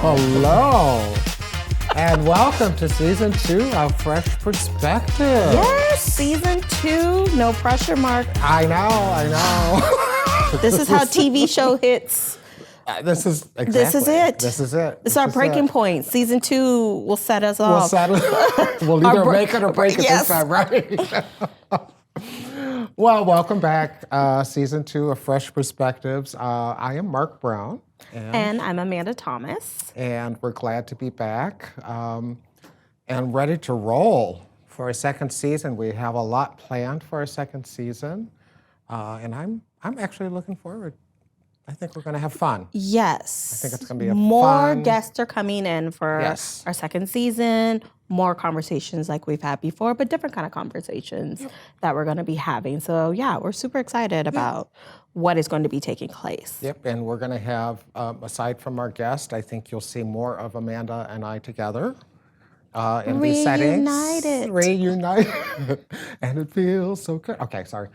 Hello, and welcome to season 2 of Fresh Perspective. Yes, season 2, no pressure, Mark. I know. This is how TV show hits. This is it. This is it. This is it. This is our breaking point. Season 2 will set us off. We'll either make it or break it this time, right? Well, welcome back. Season 2 of Fresh Perspectives. I am Mark Brown. And I'm Amanda Thomas. And we're glad to be back and ready to roll for a second season. We have a lot planned for a second season, and I'm actually looking forward. I think we're going to have fun. Yes. I think it's going to be More fun. guests are coming in for our second season. More conversations like we've had before, but different kind of conversations that we're going to be having. So yeah, we're super excited about what is going to be taking place. Yep, and we're going to have, aside from our guest, I think you'll see more of Amanda and I together in these settings. Reunited. And it feels so good. Okay, sorry.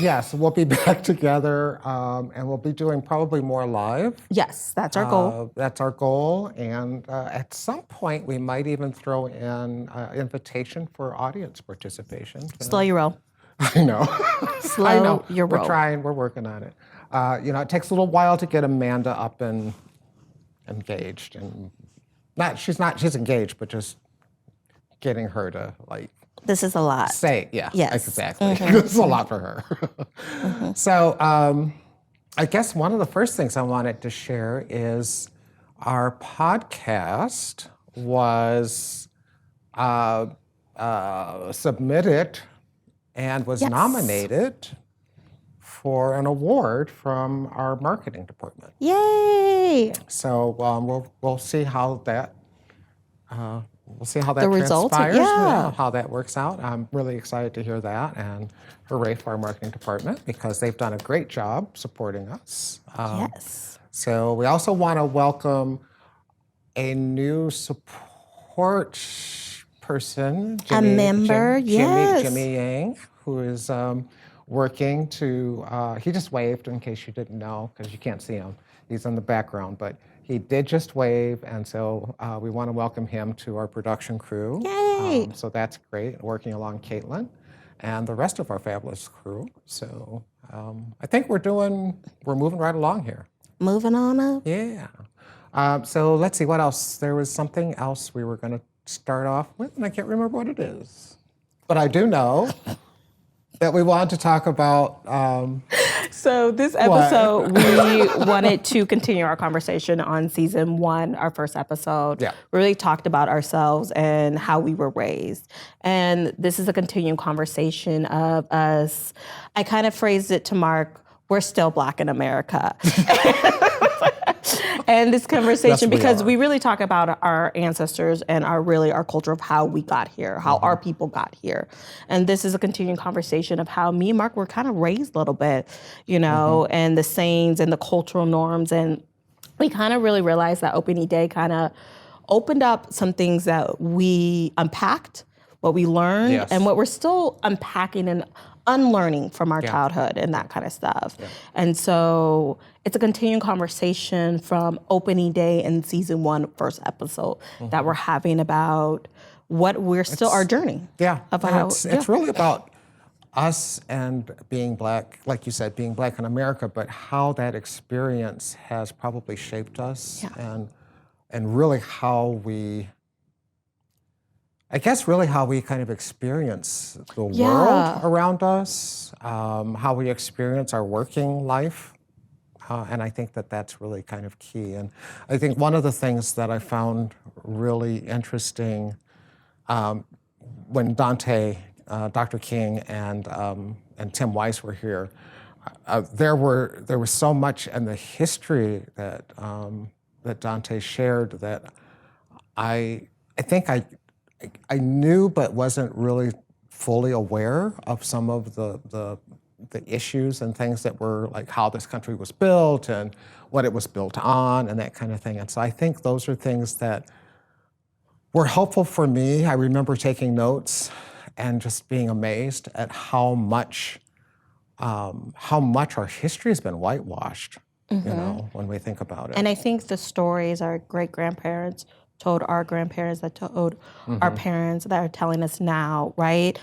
Yes, we'll be back together, and we'll be doing probably more live. Yes, that's our goal. That's our goal, and at some point we might even throw in invitation for audience participation. Slow your roll. I know. Slow your roll. We're trying. We're working on it. It takes a little while to get Amanda up and engaged, and she's engaged, but just getting her to This is a lot. say, yeah, Yes. exactly. This is a lot for her. So I guess one of the first things I wanted to share is our podcast was submitted and was nominated for an award from our marketing department. Yay! So we'll see how that The results, transpires, how that works out. I'm really excited to hear that, and hooray for our marketing department because they've done a great job supporting us. Yes. So we also want to welcome a new support person, Jimmy Yang, who is working to, he just waved in case you didn't know, because you can't see him. He's in the background, but he did just wave, and so we want to welcome him to our production crew. Yay! So that's great, working along Caitlin and the rest of our fabulous crew. So I think we're moving right along here. Moving on up. Yeah. So let's see, what else? There was something else we were going to start off with, and I can't remember what it is. But I do know that we wanted to talk about... So this episode, we wanted to continue our conversation on season 1, our first episode. Yeah. We really talked about ourselves and how we were raised. And this is a continuing conversation of us. I kind of phrased it to Mark, we're still Black in America. And this conversation, because we really talk about our ancestors and our culture of how we got here, how our people got here. And this is a continuing conversation of how me and Mark were kind of raised a little bit, and the sayings and the cultural norms. And we kind of really realized that opening day kind of opened up some things that we unpacked, what we learned, and what we're still unpacking and unlearning from our childhood and that kind of stuff. Yeah. And so it's a continuing conversation from opening day in season 1, first episode, that we're having about what we're still our journey. Yeah, it's really about us and being Black, like you said, being Black in America, but how that experience has probably shaped us and really how we kind of experience the world around us, how we experience our working life. And I think that that's really kind of key. And I think one of the things that I found really interesting when Dante, Dr. King, and Tim Weiss were here, there was so much in the history that Dante shared that I think I knew, but wasn't really fully aware of some of the issues and things that were like how this country was built and what it was built on and that kind of thing. And so I think those are things that were helpful for me. I remember taking notes and just being amazed at how much our history has been whitewashed. when we think about it. And I think the stories our great-grandparents told our grandparents that told our parents that are telling us now, right?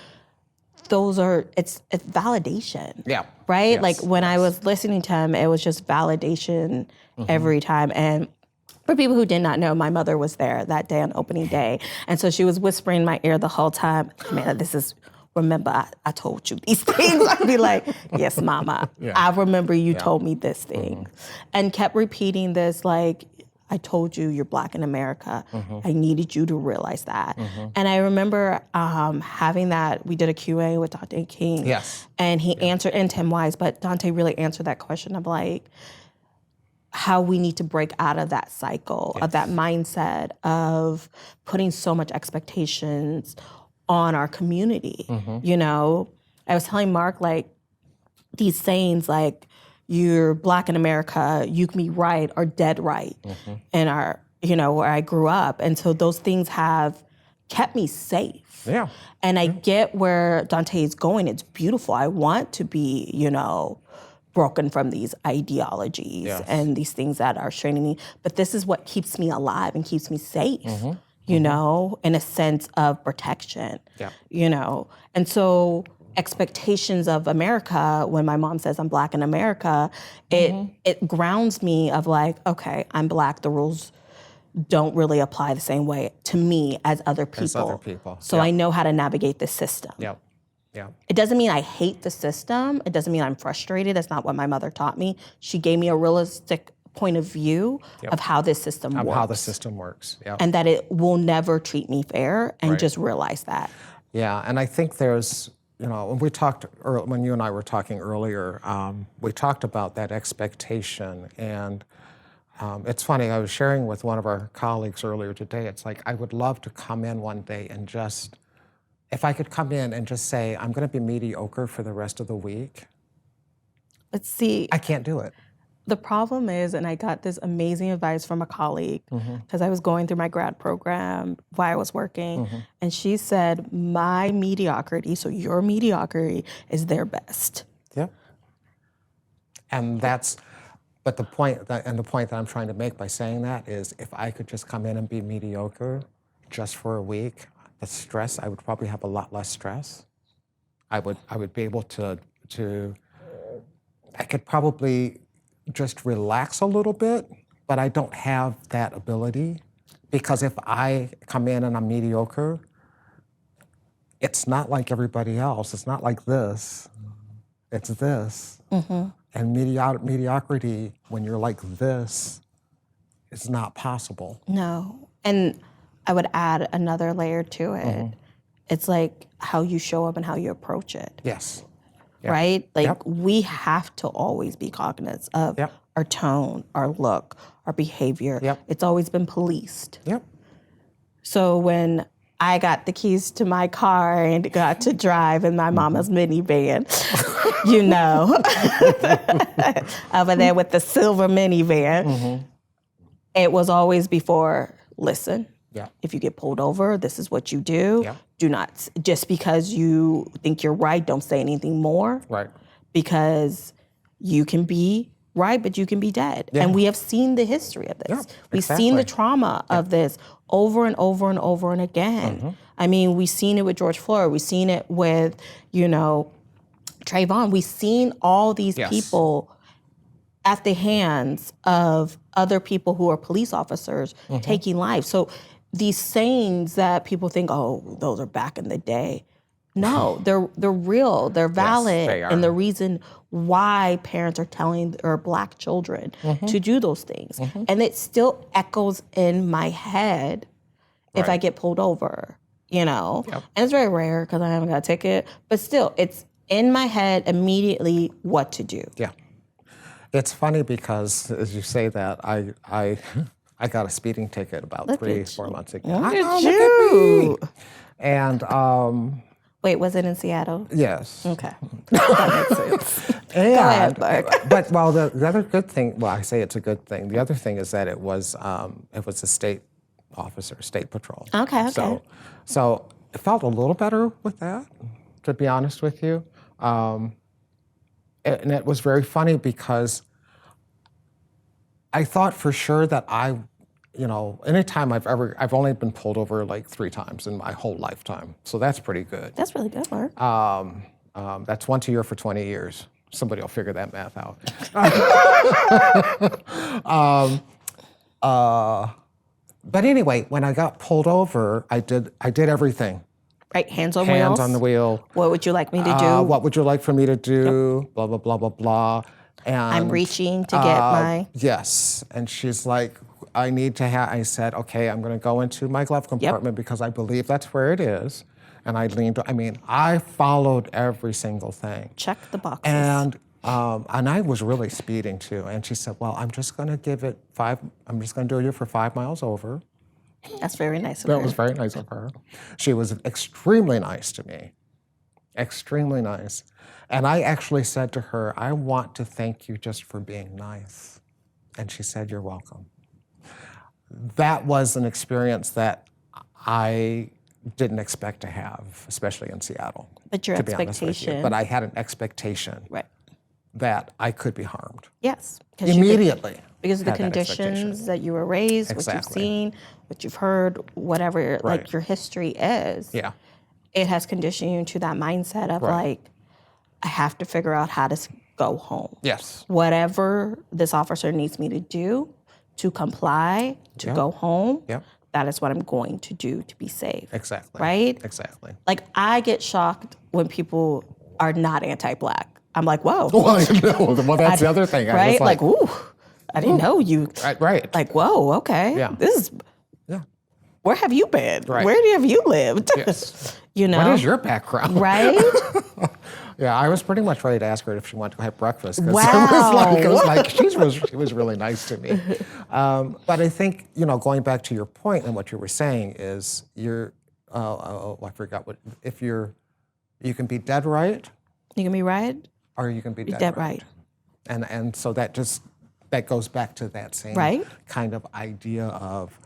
It's validation. Yeah. Right? Yes, Like when I was listening to him, it was just validation every time. And for people who did not know, my mother was there that day on opening day. And so she was whispering in my ear the whole time, man, remember I told you these things. I'd be like, yes, mama, I remember you told me this thing. And kept repeating this, like, I told you you're Black in America. I needed you to realize that. And I remember having that, we did a Q&A with Dante King. Yes. And he answered, and Tim Wise, but Dante really answered that question of like, how we need to break out of that cycle, of that mindset of putting so much expectations on our community. You know, I was telling Mark, like, these sayings like, you're Black in America, you can be right or dead right in our, where I grew up. And so those things have kept me safe. Yeah. And I get where Dante is going. It's beautiful. I want to be, broken from these ideologies and these things that are straining me. But this is what keeps me alive and keeps me safe, in a sense of protection, And so expectations of America, when my mom says I'm Black in America, it grounds me of like, okay, I'm Black, the rules don't really apply the same way to me as other people. So I know how to navigate this system. It doesn't mean I hate the system. It doesn't mean I'm frustrated. That's not what my mother taught me. She gave me a realistic point of view of how this system works. Of how the system works, And that it will never treat me fair, and just realize that. Yeah, and I think there's, when we talked, when you and I were talking earlier, we talked about that expectation. And it's funny, I was sharing with one of our colleagues earlier today, it's like, I would love to come in one day and just, if I could come in and just say, I'm going to be mediocre for the rest of the week. But see, I can't do it. The problem is, and I got this amazing advice from a colleague, because I was going through my grad program while I was working, and she said, my mediocrity, so your mediocrity, is their best. Yeah. And but the point that I'm trying to make by saying that is, if I could just come in and be mediocre just for a week, the stress, I would probably have a lot less stress. I would be able to I could probably just relax a little bit, but I don't have that ability, because if I come in and I'm mediocre, it's not like everybody else. It's not like this. It's this. And mediocrity, when you're like this, is not possible. No. And I would add another layer to it. It's like how you show up and how you approach it. Yes. Right? Like we have to always be cognizant of our tone, our look, our behavior. It's always been policed. So when I got the keys to my car and got to drive in my mama's minivan, over there with the silver minivan, it was always before, listen, if you get pulled over, this is what you do. Do not, just because you think you're right, don't say anything more. Right. Because you can be right, but you can be dead. And we have seen the history of this. We've seen the trauma of this over and over and over and again. I mean, we've seen it with George Floyd. We've seen it with, Trayvon. We've seen all these people at the hands of other people who are police officers taking lives. So these sayings that people think, oh, those are back in the day. No, they're real, they're valid, they are. And the reason why parents are telling their Black children to do those things. And it still echoes in my head if I get pulled over, And it's very rare because I haven't got a ticket, but still, it's in my head immediately what to do. Yeah. It's funny because, as you say that, I got a speeding ticket about 3-4 months ago. Look at you. And wait, was it in Seattle? Yes. Okay, that makes sense. And, go ahead, Mark. But the other good thing, I say it's a good thing. The other thing is that it was a state officer, state patrol. Okay. So it felt a little better with that, to be honest with you. And it was very funny because I thought for sure that anytime I've only been pulled over like 3 times in my whole lifetime. So that's pretty good. That's really good, Mark. That's once a year for 20 years. Somebody will figure that math out. But anyway, when I got pulled over, I did everything. Right, hands on Hands on the wheel. What would you like me to do? What would you like for me to do? Yep. Blah, blah, blah, blah, blah. And I'm reaching to get my... Yes. And she's like, I said, okay, I'm going to go into my glove compartment because I believe that's where it is. And I followed every single thing. Check the boxes. And I was really speeding too. And she said, well, I'm just going to do you for 5 miles over. That's very nice of her. That was very nice of her. She was extremely nice to me. Extremely nice. And I actually said to her, I want to thank you just for being nice. And she said, you're welcome. That was an experience that I didn't expect to have, especially in Seattle. But your expectation. But I had an expectation that I could be harmed. Yes. Immediately. Because of the conditions that you were raised, what you've seen, what you've heard, whatever like your history is. Yeah. It has conditioned you into that mindset of like, I have to figure out how to go home. Yes. Whatever this officer needs me to do to comply, to go home, that is what I'm going to do to be safe. Exactly. Right? Exactly. Like, I get shocked when people are not anti-Black. I'm like, whoa. Well, that's the other thing. Right? Like, ooh, I didn't know you. Right. Like, whoa, okay. Yeah. This is, where have you been? Right. Where have you lived? Yes. What is your background? Right? Yeah, I was pretty much ready to ask her if she wanted to have breakfast. Wow. It was like she was really nice to me. But I think, going back to your point and what you were saying is I forgot you can be dead right. You can be right. Or you can be dead right. And so that goes back to that same kind of idea of,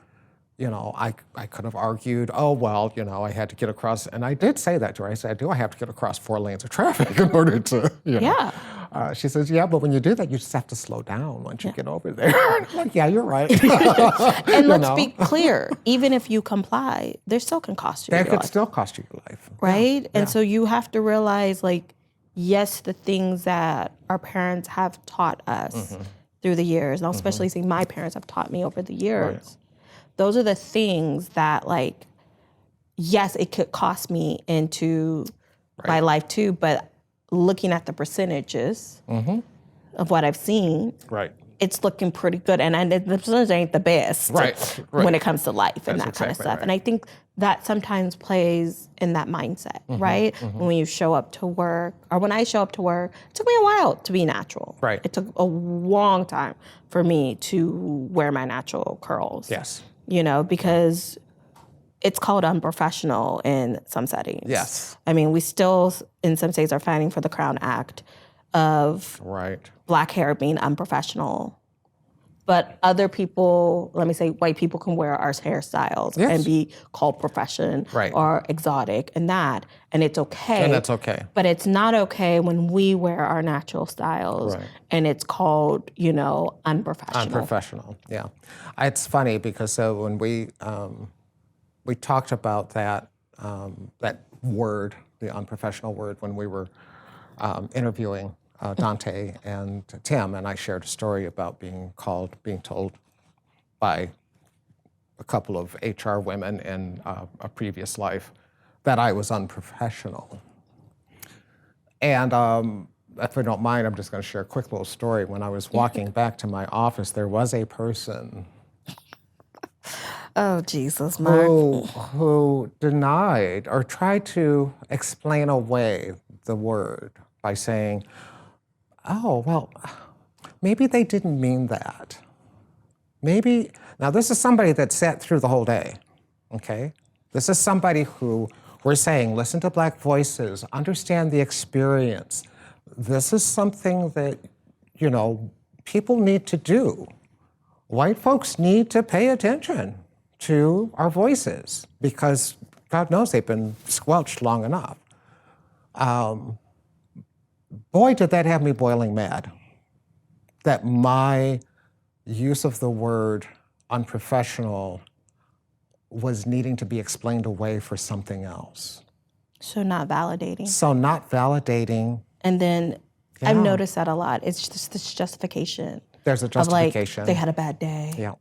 I could have argued, I had to get across, and I did say that to her. I said, I have to get across 4 lanes of traffic in order to, she says, yeah, but when you do that, you just have to slow down once you get over there. I'm like, yeah, you're right. And let's be clear, even if you comply, there still can cost you your life. That could still cost you your life. Right? Yeah. And so you have to realize, like, yes, the things that our parents have taught us through the years, and I'll especially say my parents have taught me over the years, those are the things that, like, yes, it could cost me into my life too, but looking at the percentages of what I've seen, it's looking pretty good. And the percentage ain't the best when it comes to life and that kind of stuff. And I think that sometimes plays in that mindset, right? When you show up to work, or when I show up to work, it took me a while to be natural. It took a long time for me to wear my natural curls. Yes. Because it's called unprofessional in some settings. Yes. I mean, we still, in some states, are fighting for the Crown Act of Black hair being unprofessional. But other people, let me say, white people can wear our hairstyles and be called profession or exotic and that. And it's okay. And that's okay. But it's not okay when we wear our natural styles and it's called, unprofessional. Unprofessional, yeah. It's funny because when we talked about that word, the unprofessional word, when we were interviewing Dante and Tim, and I shared a story about being told by a couple of HR women in a previous life that I was unprofessional. And if I don't mind, I'm just going to share a quick little story. When I was walking back to my office, there was a person oh, Jesus, Mark. who denied or tried to explain away the word by saying, oh, well, maybe they didn't mean that. Maybe, now this is somebody that sat through the whole day, okay? This is somebody who we're saying, listen to Black voices, understand the experience. This is something that, people need to do. White folks need to pay attention to our voices because God knows they've been squelched long enough. Boy, did that have me boiling mad. That my use of the word unprofessional was needing to be explained away for something else. So not validating. So not validating. And then I've noticed that a lot. It's just this justification. There's a justification. Of like, they had a bad day. Yeah.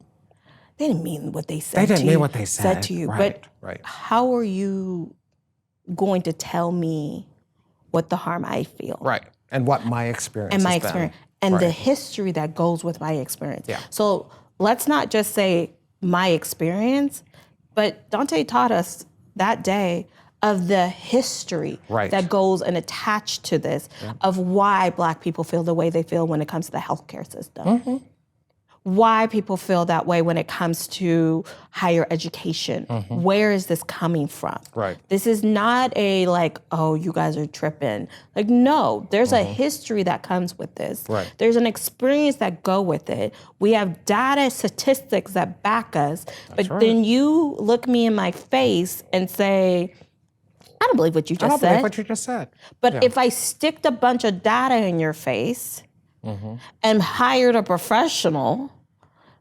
They didn't mean what they said to you. They didn't mean what they said to you. Right, but how are you going to tell me what the harm I feel? Right. And what my experience And my has experience. been. And the history that goes with my experience. Yeah. So let's not just say my experience, but Dante taught us that day of the history that goes and attached to this, of why Black people feel the way they feel when it comes to the healthcare system. Why people feel that way when it comes to higher education. Where is this coming from? Right. This is not a like, oh, you guys are tripping. Like, no, there's a history that comes with this. Right. There's an experience that go with it. We have data, statistics that back us. But then you look me in my face and say, I don't believe what you just said. I don't believe what you just said. But if I sticked a bunch of data in your face and hired a professional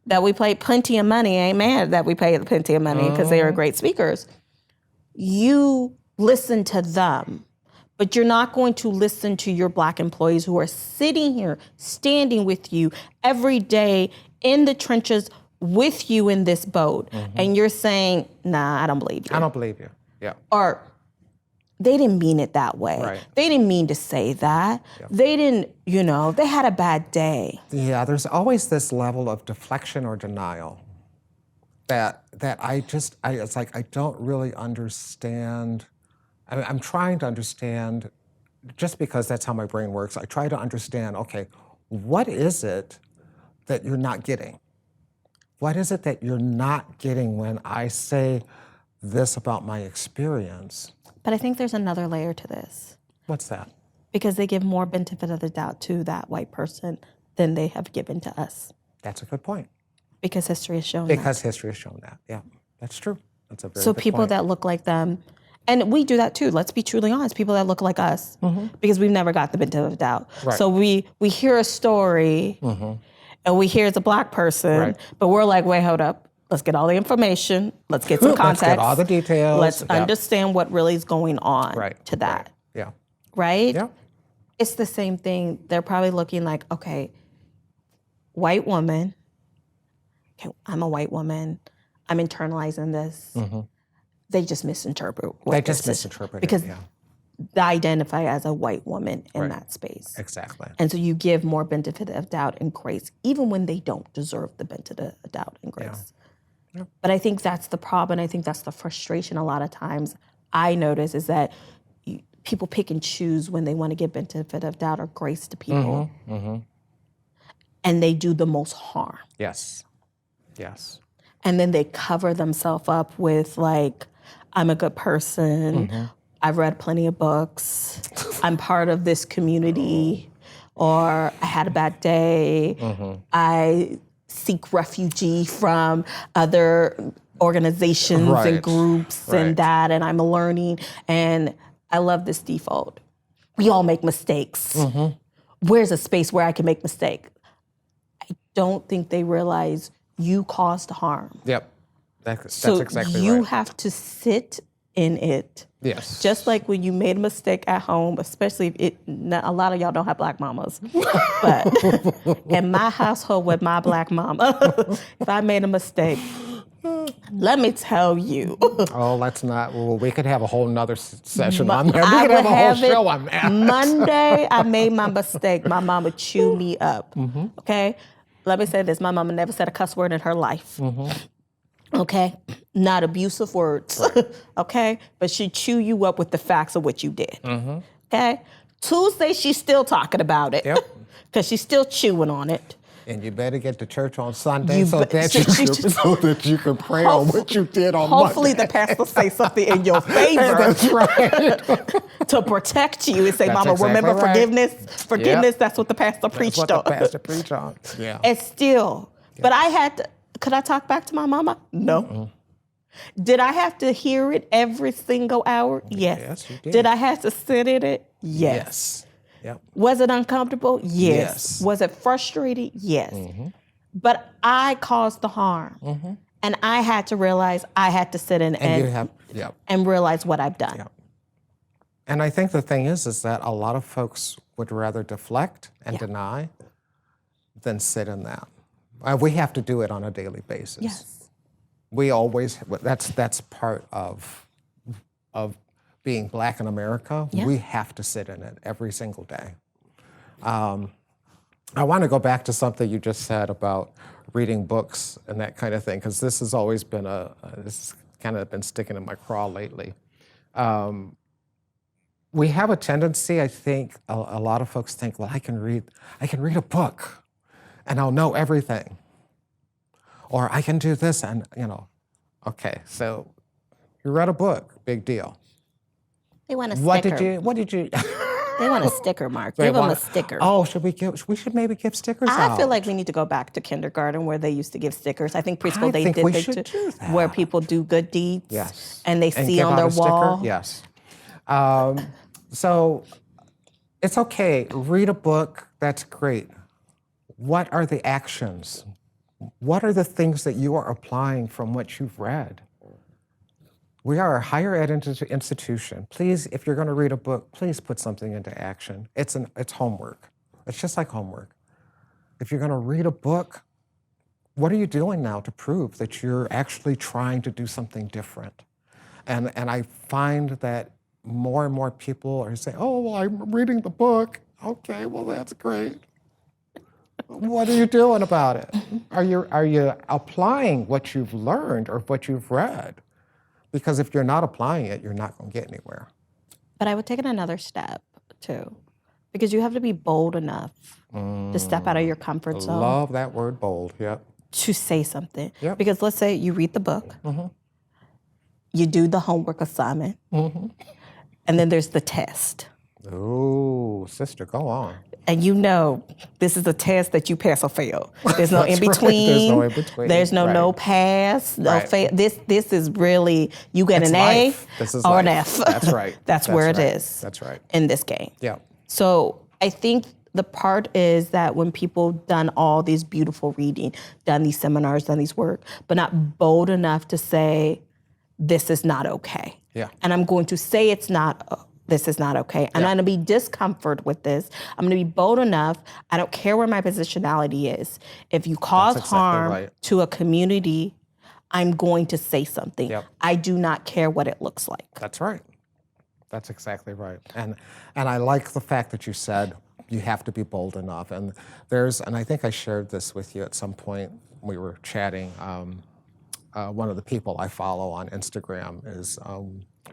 that we paid plenty of money, ain't mad that we paid plenty of money because they are great speakers, you listen to them. But you're not going to listen to your Black employees who are sitting here, standing with you every day in the trenches with you in this boat. And you're saying, nah, I don't believe you. I don't believe you. Yeah. Or they didn't mean it that way. Right. They didn't mean to say that. They didn't, they had a bad day. Yeah, there's always this level of deflection or denial that it's like I don't really understand. I'm trying to understand, just because that's how my brain works, I try to understand, okay, what is it that you're not getting? What is it that you're not getting when I say this about my experience? But I think there's another layer to this. What's that? Because they give more benefit of the doubt to that white person than they have given to us. That's a good point. Because history has shown that. Because history has shown that. Yeah, that's true. That's a very So good people point. that look like them, and we do that too, let's be truly honest, people that look like us, because we've never got the benefit of the doubt. Right. So we hear a story, and we hear it's a Black person, but we're like, wait, hold up. Let's get all the information. Let's get some context. Let's get all the details. Let's understand what really is going on to that. Yeah. Right? Yeah. It's the same thing. They're probably looking like, okay, white woman. Okay, I'm a white woman. I'm internalizing this. They just misinterpret what They just this is. misinterpret it. Because they identify as a white woman in that space. Exactly. And so you give more benefit of doubt and grace, even when they don't deserve the benefit of doubt and grace. Yeah. But I think that's the problem. I think that's the frustration a lot of times I notice is that people pick and choose when they want to give benefit of doubt or grace to people. And they do the most harm. Yes. Yes. And then they cover themselves up with like, I'm a good person. I've read plenty of books. I'm part of this community. Or I had a bad day. I seek refugee from other organizations and groups and that, and I'm learning. And I love this default. We all make mistakes. Where's a space where I can make mistake? I don't think they realize you caused harm. Yep. That's exactly right. So you have to sit in it. Yes. Just like when you made a mistake at home, especially if a lot of y'all don't have Black mamas, but in my household with my Black mama, if I made a mistake, let me tell you. Oh, let's not. Well, we could have a whole nother session on that. We could have a whole show on that. Monday, I made my mistake. My mom would chew me up. Okay? Let me say this. My mama never said a cuss word in her life. Okay? Not abusive words. Okay? But she'd chew you up with the facts of what you did. Okay? Tuesday, she's still talking about it. Yep. Because she's still chewing on it. And you better get to church on Sunday so that you can pray on what you did on hopefully Monday. the pastor say something in your favor. That's right. To protect you and say, That's Mama, exactly remember right. forgiveness? Forgiveness, Yep. that's what the pastor preached That's what on. the pastor preached on. Yeah. And still, but I had to, could I talk back to my mama? No. Did I have to hear it every single hour? Yes. Yes, you did. Did I have to sit in it? Yes. Yep. Was it uncomfortable? Yes. Yes. Was it frustrating? Yes. but I caused the harm. And I had to realize I had to sit in and realize what I've done. Yeah. And I think the thing is that a lot of folks would rather deflect and deny than sit in that. We have to do it on a daily basis. Yes. We always, that's part of being Black in America. Yeah. We have to sit in it every single day. I want to go back to something you just said about reading books and that kind of thing, because this has always been this has kind of been sticking in my craw lately. We have a tendency, I think, a lot of folks think, well, I can read a book and I'll know everything. Or I can do this and, okay, so you read a book, big deal. They want a sticker. What did you? They want a sticker, Mark. Give them a sticker. Oh, we should maybe give stickers out. I feel like we need to go back to kindergarten where they used to give stickers. I think preschool I think did we this should too, do that. where people do good deeds. Yes. And they And see give on out their a sticker? wall. Yes. So it's okay. Read a book. That's great. What are the actions? What are the things that you are applying from what you've read? We are a higher ed institution. Please, if you're going to read a book, please put something into action. It's homework. It's just like homework. If you're going to read a book, what are you doing now to prove that you're actually trying to do something different? And I find that more and more people are saying, oh, well, I'm reading the book. Okay, well, that's great. What are you doing about it? Are you applying what you've learned or what you've read? Because if you're not applying it, you're not going to get anywhere. But I would take it another step, too. Because you have to be bold enough to step out of your comfort zone. Love that word, bold, yep. To say something. Yep. Because let's say you read the book, you do the homework assignment, and then there's the test. Ooh, sister, go on. And this is a test that you pass or fail. There's no in between. Right. There's no in between. There's no right. no pass, no right. fail. This is really you get an life. A This is or life. an F. That's right. That's where right. it is. That's right. In this game. Yeah. So I think the part is that when people done all these beautiful reading, done these seminars, done these work, but not bold enough to say, this is not okay. Yeah. And I'm going to say this is not okay. And I'm going to be discomfort with this. I'm going to be bold enough. I don't care where my positionality is. If you cause harm to a community, I'm going to say something. Yep. I do not care what it looks like. That's right. That's exactly right. And I like the fact that you said you have to be bold enough. And I think I shared this with you at some point. We were chatting. One of the people I follow on Instagram is, I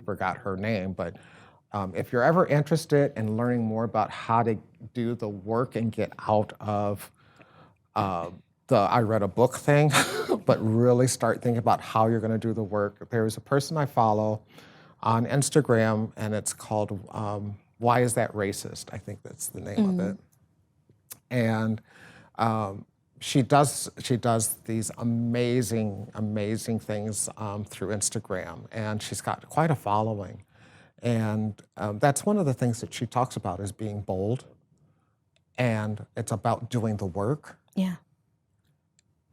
forgot her name, but if you're ever interested in learning more about how to do the work and get out of the I read a book thing, but really start thinking about how you're going to do the work, there's a person I follow on Instagram, and it's called Why Is That Racist? I think that's the name of it. And she does these amazing things through Instagram, and she's got quite a following. And that's one of the things that she talks about is being bold, and it's about doing the work. Yeah.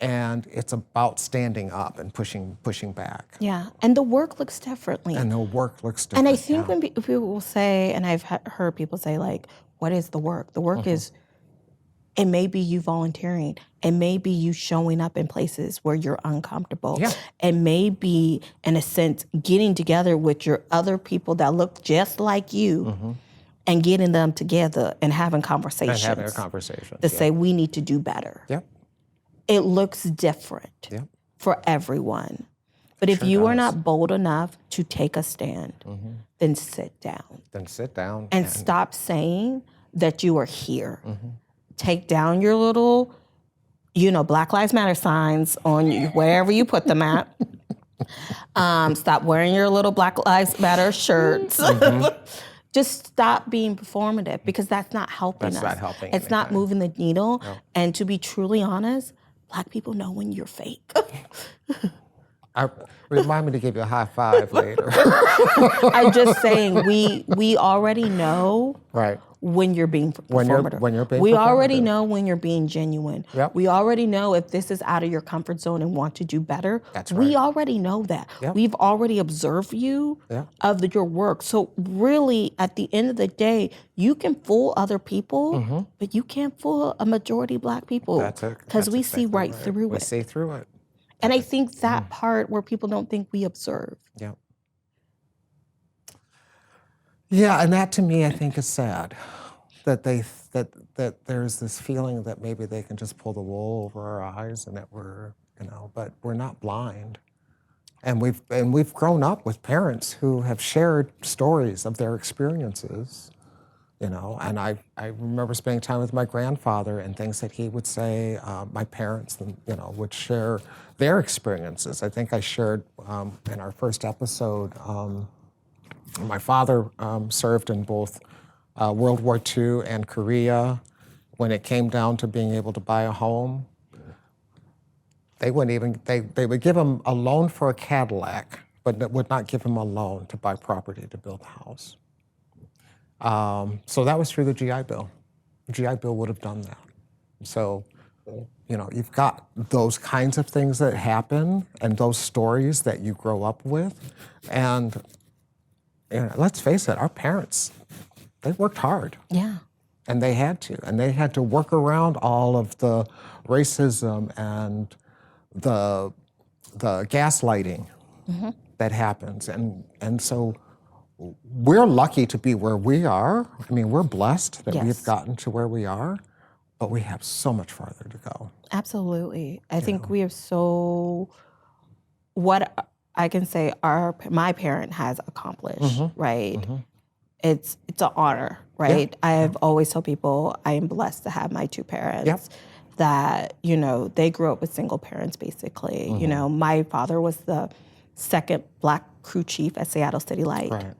And it's about standing up and pushing back. Yeah, and the work looks differently. And the work looks different. And I think when people will say, and I've heard people say, like, what is the work? The work is, it may be you volunteering. It may be you showing up in places where you're uncomfortable. Yeah. It may be, in a sense, getting together with your other people that look just like you and getting them together and having conversations. And having a conversation. To say, we need to do better. Yep. It looks different for everyone. But if you are not bold enough to take a stand, then sit down. Then sit down. And stop saying that you are here. Take down your little, Black Lives Matter signs on wherever you put them at. Stop wearing your little Black Lives Matter shirts. Just stop being performative, because that's not helping us. That's not helping It's not anything. moving the needle. No. And to be truly honest, Black people know when you're fake. Remind me to give you a high five later. I'm just saying, we already know Right. when you're being When you're being we already performative. know when you're being genuine. Yep. We already know if this is out of your comfort zone and want to do better. That's We right. already know that. Yep. We've already observed you Yep. of your work. So really, at the end of the day, you can fool other people, but you can't fool a majority of Black people. That's it. Because we That's see exactly right through We it. see through it. And I think that part where people don't think we observe. Yeah. Yeah, and that to me, I think, is sad. That there's this feeling that maybe they can just pull the wool over our eyes, and that but we're not blind. And we've grown up with parents who have shared stories of their experiences, and I remember spending time with my grandfather and things that he would say. My parents, would share their experiences. I think I shared in our first episode. My father served in both World War II and Korea. When it came down to being able to buy a home, they would give him a loan for a Cadillac, but they would not give him a loan to buy property to build a house. So that was through the GI Bill. The GI Bill would have done that. So, you've got those kinds of things that happen and those stories that you grow up with. And let's face it, our parents, they worked hard. Yeah. And they had to. And they had to work around all of the racism and the gaslighting that happens. And so we're lucky to be where we are. I mean, we're blessed that we've gotten to where we are, but we have so much farther to go. Absolutely. I think we have what I can say my parent has accomplished, right? It's an honor, right? Yeah. I have always told people I am blessed to have my two parents that, they grew up with single parents basically. My father was the second Black crew chief at Seattle City Light. Right.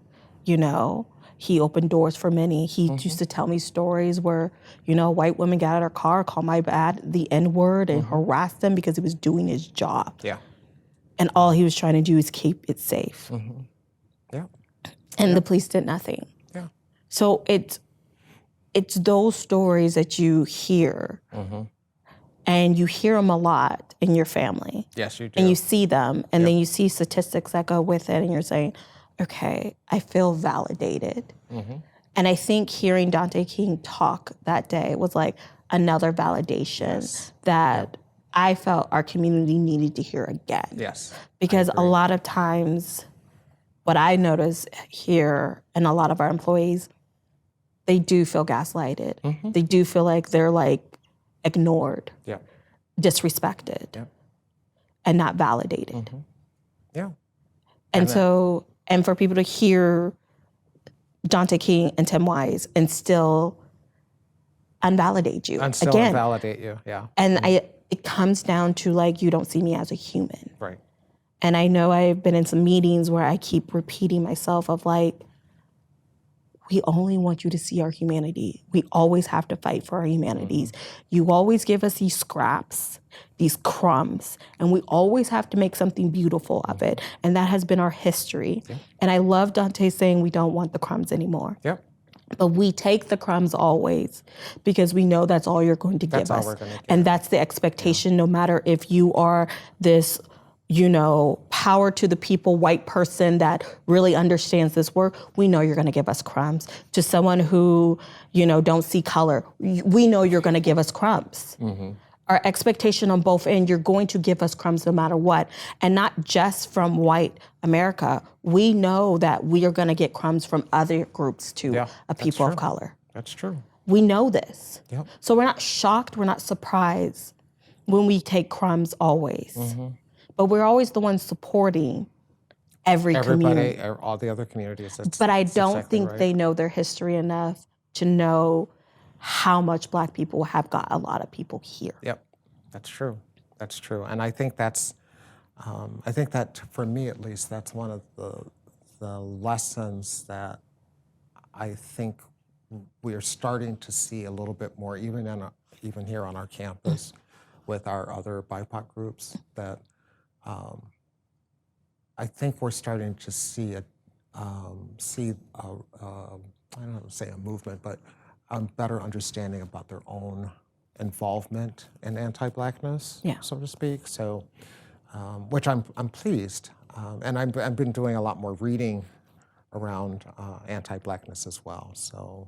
He opened doors for many. He used to tell me stories where, white women got out of their car, called my dad the N-word and harassed him because he was doing his job. Yeah. And all he was trying to do is keep it safe. Yeah. And the police did nothing. Yeah. So it's those stories that you hear, and you hear them a lot in your family. Yes, you do. And you see them, and then you see statistics that go with it, and you're saying, okay, I feel validated. And I think hearing Dante King talk that day was like another validation that I felt our community needed to hear again. Yes. Because a lot of times, what I notice here, and a lot of our employees, they do feel gaslighted. They do feel like they're ignored, disrespected, and not validated. Yeah. And for people to hear Dante King and Tim Wise and still unvalidate you And still again. validate you, yeah. And it comes down to you don't see me as a human. Right. And I know I've been in some meetings where I keep repeating myself of we only want you to see our humanity. We always have to fight for our humanities. You always give us these scraps, these crumbs, and we always have to make something beautiful of it. And that has been our history. And I love Dante saying we don't want the crumbs anymore. Yep. But we take the crumbs always because we know that's all you're going to give us. That's all we're gonna do. And that's the expectation, no matter if you are this, power to the people, white person that really understands this work, we know you're gonna give us crumbs. To someone who, don't see color, we know you're gonna give us crumbs. Our expectation on both ends, you're going to give us crumbs no matter what. And not just from white America. We know that we are gonna get crumbs from other groups too, of people of color. That's true. We know this. Yep. So we're not shocked, we're not surprised when we take crumbs always. But we're always the ones supporting everybody, community. All the other communities. But I don't think they know their history enough to know how much Black people have got a lot of people here. Yep, that's true. That's true. And I think that for me at least, that's one of the lessons that I think we are starting to see a little bit more, even here on our campus with our other BIPOC groups, that I think we're starting to see I don't know, say a movement, but a better understanding about their own involvement in anti-Blackness, so to speak. So, which I'm pleased, and I've been doing a lot more reading around anti-Blackness as well. So,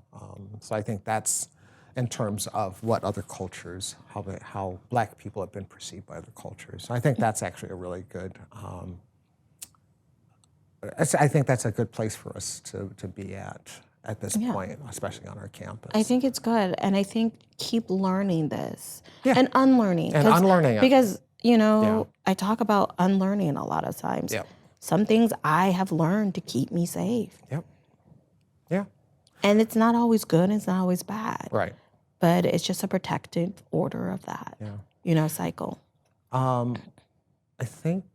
so I think that's in terms of what other cultures, how Black people have been perceived by other cultures. So I think that's actually a really good. I think that's a good place for us to be at this point, especially on our campus. I think it's good, and I think keep learning this and unlearning. And unlearning it. Because, I talk about unlearning a lot of times. Yep. Some things I have learned to keep me safe. Yep. Yeah. And it's not always good, it's not always bad. Right. But it's just a protective order of that, cycle. I think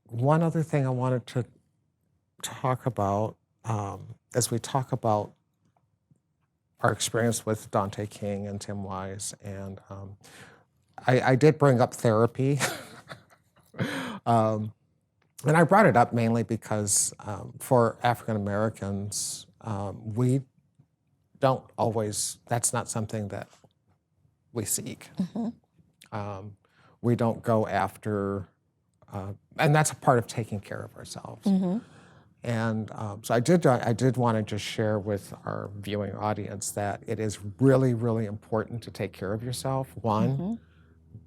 one other thing I wanted to talk about as we talk about our experience with Dante King and Tim Wise, and I did bring up therapy. And I brought it up mainly because for African Americans, we don't always, that's not something that we seek. We don't go after, and that's a part of taking care of ourselves. And so I did want to just share with our viewing audience that it is really, really important to take care of yourself. One.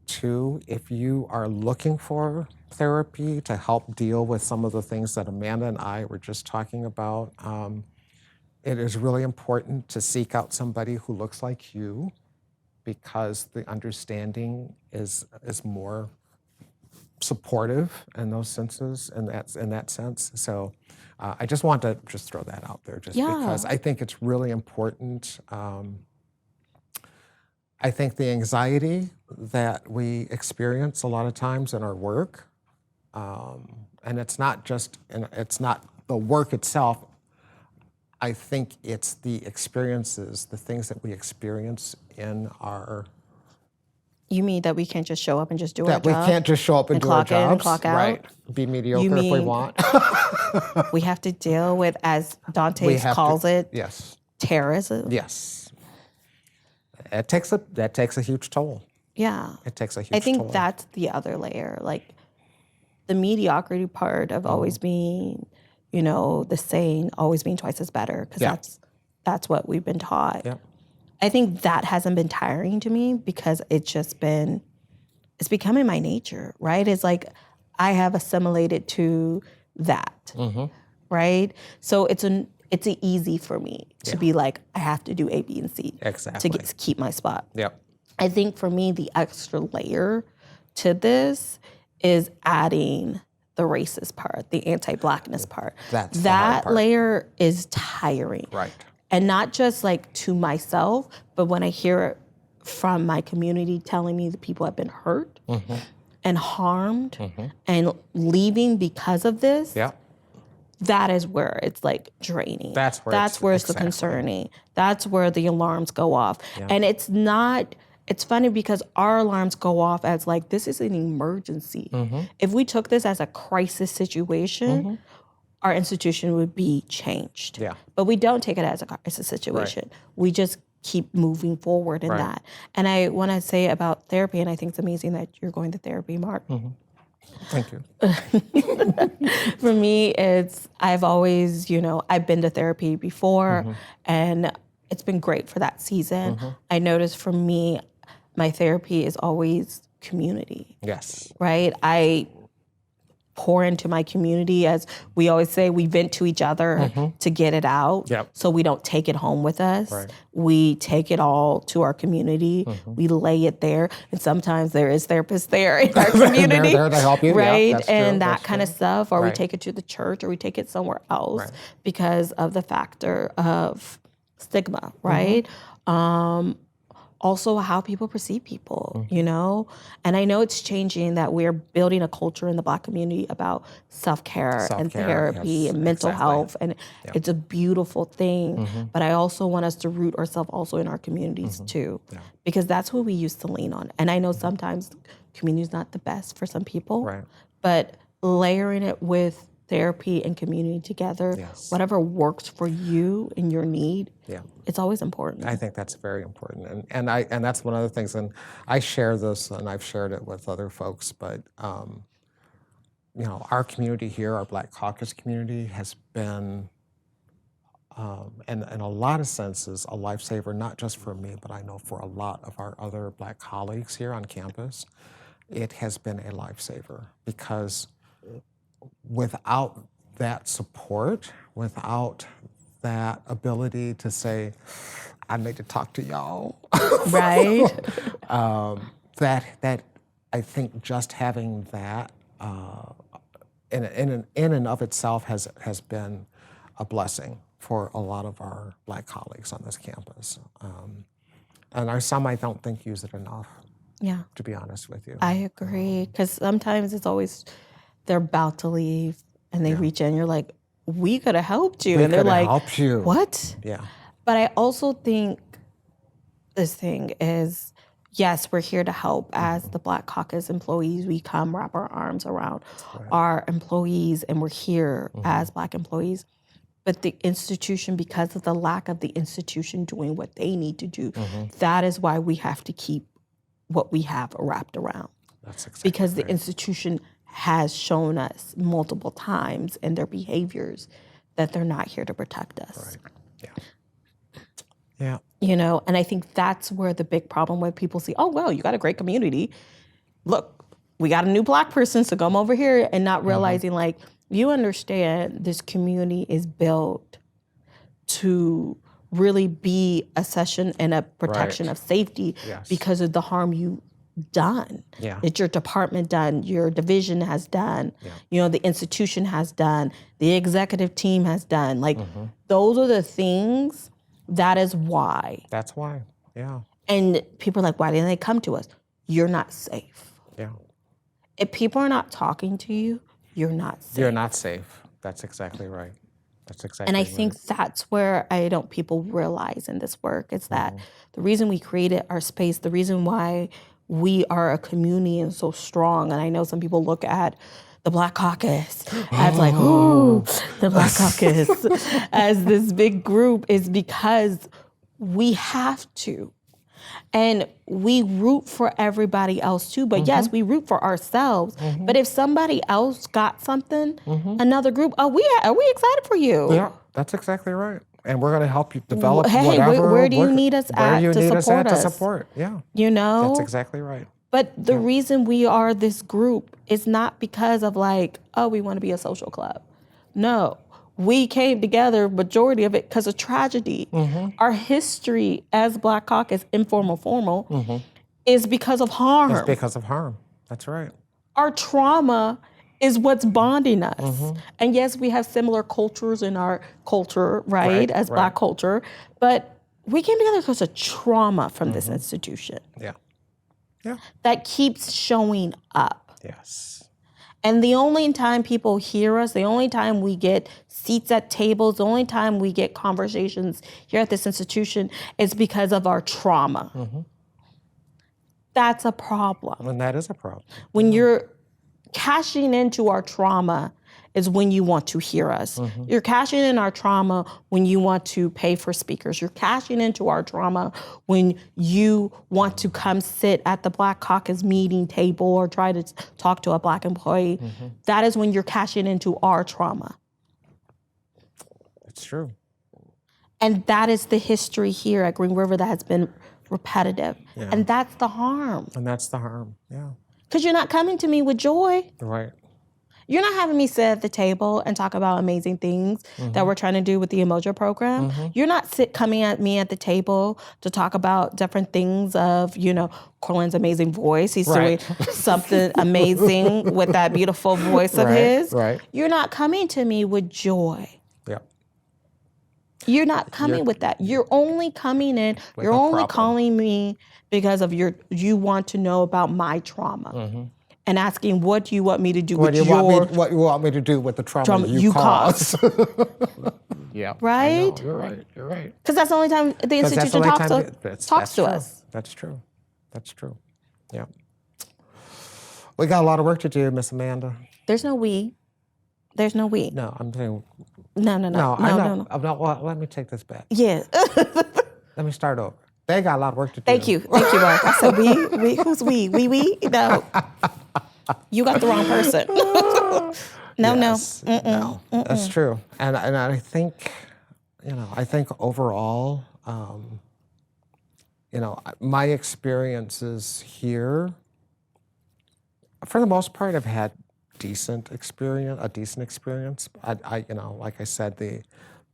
Two, if you are looking for therapy to help deal with some of the things that Amanda and I were just talking about, it is really important to seek out somebody who looks like you, because the understanding is more supportive in those senses, and in that sense. So I just want to just throw that out there, just because I think it's really important. I think the anxiety that we experience a lot of times in our work, and it's not the work itself. I think it's the experiences, the things that we experience in our. You mean that we can't just show up and just do our job? That we can't just show up and do our jobs. Clock in and clock out? Right. Be mediocre if we want. We have to deal with, as Dante calls it, terrorism. Yes. That takes a huge toll. Yeah. It takes a huge toll. I think that's the other layer. Like the mediocrity part of always being, the saying, always being twice as better, because that's what we've been taught. Yeah. I think that hasn't been tiring to me, because it's becoming my nature, right? It's like I have assimilated to that, right? So it's easy for me to be like, I have to do A, B, and C to keep my spot. Yep. I think for me, the extra layer to this is adding the racist part, the anti-Blackness part. That layer is tiring. Right. And not just like to myself, but when I hear it from my community telling me that people have been hurt and harmed and leaving because of this. Yeah. That is where it's like draining. That's where it's the concerning. That's where the alarms go off. Yeah. And it's funny because our alarms go off as like, this is an emergency. If we took this as a crisis situation, our institution would be changed. Yeah. But we don't take it as a crisis situation. Right. We just keep moving forward in that. And I want to say about therapy, and I think it's amazing that you're going to therapy, Mark. Thank you. For me, I've always, I've been to therapy before, and it's been great for that season. I noticed for me, my therapy is always community. Yes. Right? I pour into my community, as we always say, we vent to each other to get it out. Yep. So we don't take it home with us. Right. We take it all to our community. We lay it there. And sometimes there is therapists there in our community. They're there to help you. Right. Yep, and that kind of stuff. Or we take it to the church, or we take it somewhere else because of the factor of stigma, right? Also how people perceive people, And I know it's changing, that we're building a culture in the Black community about self-care and therapy and mental health. And it's a beautiful thing. But I also want us to root ourselves also in our communities too, because that's what we used to lean on. And I know sometimes community is not the best for some people, but layering it with therapy and community together, Yes. whatever works for you and your need, Yeah. it's always important. I think that's very important, and that's one of the things. And I share this, and I've shared it with other folks. But you know, our community here, our Black Caucus community, has been, in a lot of senses, a lifesaver. Not just for me, but I know for a lot of our other Black colleagues here on campus. It has been a lifesaver because without that support, without that ability to say, I need to talk to y'all. Right. That I think just having that in and of itself has been a blessing for a lot of our Black colleagues on this campus. And some I don't think use it enough, Yeah. to be honest with you. I agree. Because sometimes it's always they're about to leave and they reach in. You're like, we could have helped you. And they're like, helped you. what? Yeah. But I also think this thing is, yes, we're here to help as the Black Caucus employees. We come wrap our arms around our employees and we're here as Black employees. But the institution, because of the lack of the institution doing what they need to do, that is why we have to keep what we have wrapped around. That's exactly Because the right. institution has shown us multiple times in their behaviors that they're not here to protect us. Right. Yeah. Yeah. You know, and I think that's where the big problem where people see, oh, well, you got a great community. Look, we got a new Black person, so come over here, and not realizing like, you understand this community is built to really be a session and a protection Right. of safety Yes. because of the harm you done, Yeah. that your department done, your division has done, Yeah. you know, the institution has done, the executive team has done. Like those are the things, that is why. That's why. Yeah. And people are like, why didn't they come to us? You're not safe. Yeah. If people are not talking to you, you're not safe. You're not safe. That's exactly right. That's exactly And I right. think that's where I don't people realize in this work is that the reason we created our space, the reason why we are a community and so strong, and I know some people look at the Black Caucus as like, ooh, the Black Caucus, as this big group, is because we have to. And we root for everybody else too. But yes, we root for ourselves. But if somebody else got something, another group, are we excited for you? Yeah, that's exactly right. And we're going to help you develop Hey, whatever. where do you need us where at you to need us support at us? to support. Yeah, You know? that's exactly right. But the reason we are this group is not because of like, oh, we want to be a social club. No, we came together, majority of it, because of tragedy. Our history as Black Caucus, informal, formal, is because of harm. It's because of harm. That's right. Our trauma is what's bonding us. And yes, we have similar cultures in our culture, right, as Black culture, but we came together because of trauma from this institution Yeah. Yeah. that keeps showing up. Yes. And the only time people hear us, the only time we get seats at tables, the only time we get conversations here at this institution is because of our trauma. That's a problem. And that is a problem. When you're cashing into our trauma is when you want to hear us. You're cashing in our trauma when you want to pay for speakers. You're cashing into our trauma when you want to come sit at the Black Caucus meeting table or try to talk to a Black employee. That is when you're cashing into our trauma. It's true. And that is the history here at Green River that has been repetitive. And that's the harm. And that's the harm. Yeah. Because you're not coming to me with joy. Right. You're not having me sit at the table and talk about amazing things that we're trying to do with the Emoja program. You're not coming at me at the table to talk about different things of, you know, Corlin's amazing voice. He's doing something amazing with that beautiful voice of his. Right. You're not coming to me with joy. Yeah. You're not coming with that. You're only coming in, you're a only problem. calling me because of you want to know about my trauma. And asking, what do you want me to do What with do you your what you want me to do with the trauma, trauma you caused? Yeah. Right? I know. You're right. You're right. Because that's the only time the 'Cause that's the institution only talks time to, that's talks to true. us. That's true. That's true. Yeah. We got a lot of work to do, Miss Amanda. There's no we. There's no we. No, I'm saying No. Well, let me take this back. Yeah. Let me start over. They got a lot of work to do. Thank you, Mark. I said we. Who's we? We? No. You got the wrong person. No. No, that's true. And I think, I think overall, my experiences here, for the most part, I've had a decent experience. I like I said,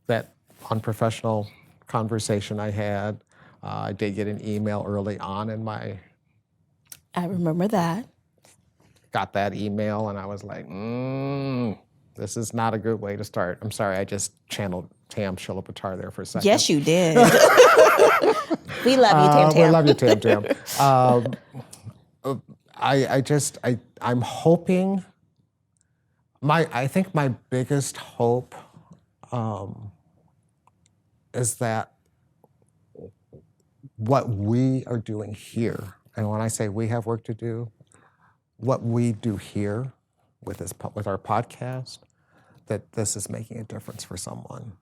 that unprofessional conversation I had, I did get an email early on in my. I remember that. Got that email and I was like, this is not a good way to start. I'm sorry, I just channeled Tam Shilabhatar there for a second. Yes, you did. We love you, Tam Tam. We love you, Tam Tam. I'm hoping, I think my biggest hope is that what we are doing here, and when I say we have work to do, what we do here with our podcast, that this is making a difference for someone.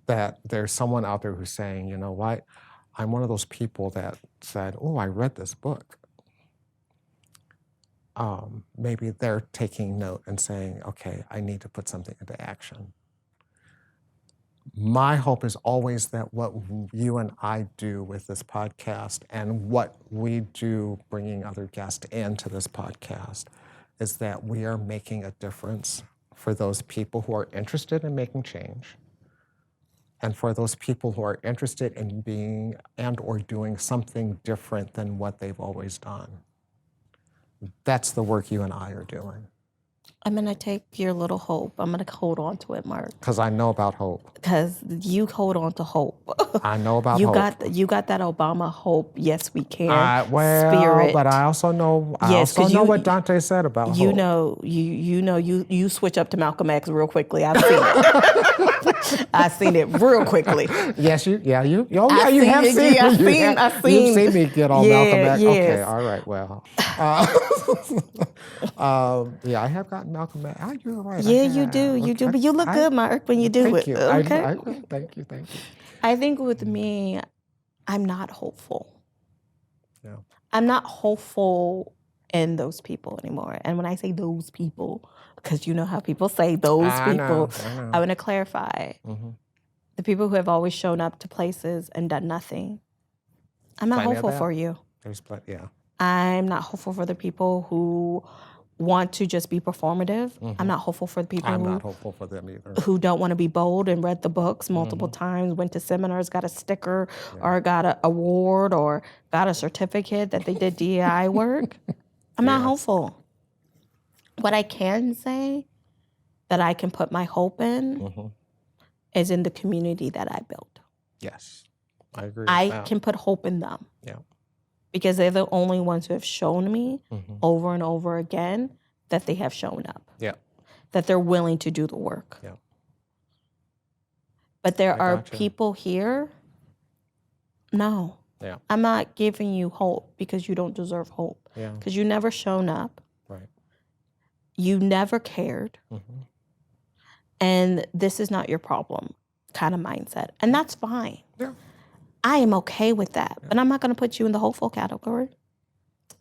That there's someone out there who's saying, you know what, I'm one of those people that said, oh, I read this book. Maybe they're taking note and saying, okay, I need to put something into action. My hope is always that what you and I do with this podcast and what we do bringing other guests into this podcast is that we are making a difference for those people who are interested in making change and for those people who are interested in being and or doing something different than what they've always done. That's the work you and I are doing. I'm going to take your little hope. I'm going to hold on to it, Mark. Because I know about hope. Because you hold on to hope. I know about hope. You got that Obama hope, yes, we can, spirit. But I also know, what Dante said about hope. You switch up to Malcolm X real quickly. I've seen it. I've seen it real quickly. Yes, you have seen it. You've seen me get on Malcolm X. Yes. Okay, all right, well. I have gotten Malcolm X. Oh, you're right. Yeah, you do. But you look good, Mark, when you do it. Thank you. Okay? Thank you. I think with me, I'm not hopeful. Yeah. I'm not hopeful in those people anymore. And when I say those people, because you know how people say those people, I want to clarify. Mm-hmm. The people who have always shown up to places and done nothing. I'm not hopeful for you. I'm not hopeful for the people who want to just be performative. Mm-hmm. I'm not hopeful for the people not hopeful for them either. Who don't want to be bold and read the books multiple times, went to seminars, got a sticker or got an award or got a certificate that they did DEI work. I'm not hopeful. What I can say that I can put my hope in is in the community that I built. Yes, I agree. I can put hope in them. Yeah. Because they're the only ones who have shown me over and over again that they have shown up. Yeah. That they're willing to do the work. Yeah. But there are people here, no. Yeah. I'm not giving you hope because you don't deserve hope. Yeah. Because you never shown up. Right. You never cared. Mm-hmm. And this is not your problem kind of mindset. And that's fine. Yeah. I am okay with that, but I'm not going to put you in the hopeful category.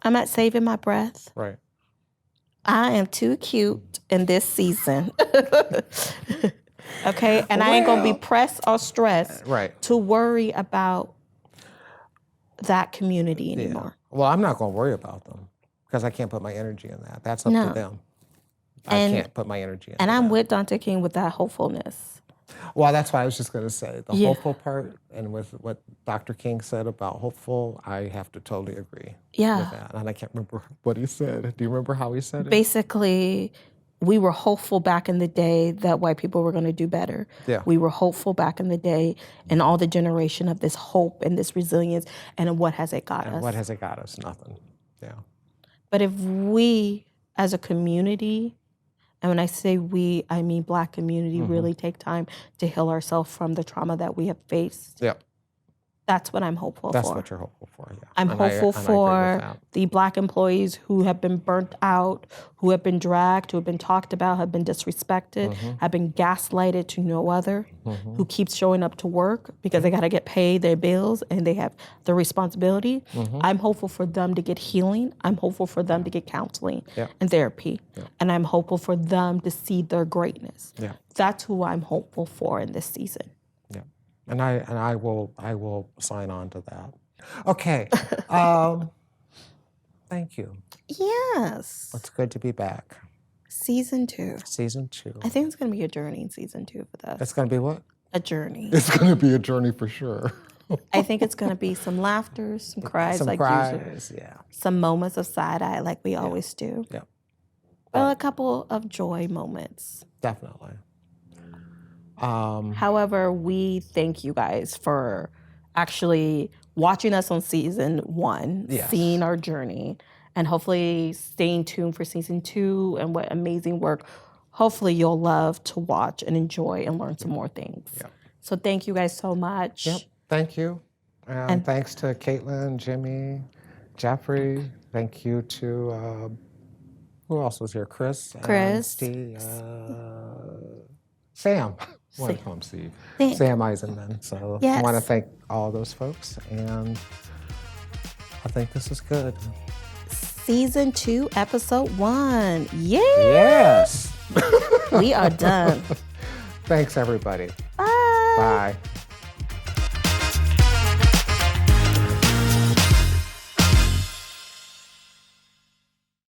I'm not saving my breath. Right. I am too cute in this season. Okay? And I ain't going to be pressed or stressed to worry about that community anymore. Well, I'm not going to worry about them because I can't put my energy in that. That's up to them. I can't put my energy in that. And I'm with Dante King with that hopefulness. Well, that's what I was just going to say. The hopeful part, and with what Dr. King said about hopeful, I have to totally agree with that. And I can't remember what he said. Do you remember how he said it? Basically, we were hopeful back in the day that white people were going to do better. Yeah. We were hopeful back in the day and all the generation of this hope and this resilience. And what has it got us? What has it got us? Nothing. Yeah. But if we, as a community, and when I say we, I mean Black community, really take time to heal ourselves from the trauma that we have faced. Yeah. That's what I'm hopeful That's for. what you're hopeful for, yeah. I'm And I hopeful agree with for that. the Black employees who have been burnt out, who have been dragged, who have been talked about, have been disrespected, have been gaslighted to no other, who keeps showing up to work because they got to get paid their bills and they have the responsibility. I'm hopeful for them to get healing. I'm hopeful for them to get counseling and therapy. And I'm hopeful for them to see their greatness. Yeah. That's who I'm hopeful for in this season. Yeah, and I will sign on to that. Okay, thank you. Yes. It's good to be back. Season 2. Season 2. I think it's going to be a journey in season 2 for us. It's going to be what? A journey. It's going to be a journey for sure. I think it's going to be some laughter, some cries Some like cries, usual, yeah. some moments of side eye like we always do. Yeah, Well, a couple of joy moments. definitely. However, we thank you guys for actually watching us on season 1, Yes. seeing our journey, and hopefully staying tuned for season 2 and what amazing work. Hopefully you'll love to watch and enjoy and learn some more things. Yep. So thank you guys so much. Yep, thank you. And thanks to Caitlin, Jimmy, Jeffrey. Thank you to, who else was here? Chris. And Chris. Steve, Sam. I want to call him Steve. Sam Eisenman. So I want to thank all those folks. And I think this is good. Season 2, episode 1. Yeah. Yes. We are done. Thanks, everybody. Bye. Bye.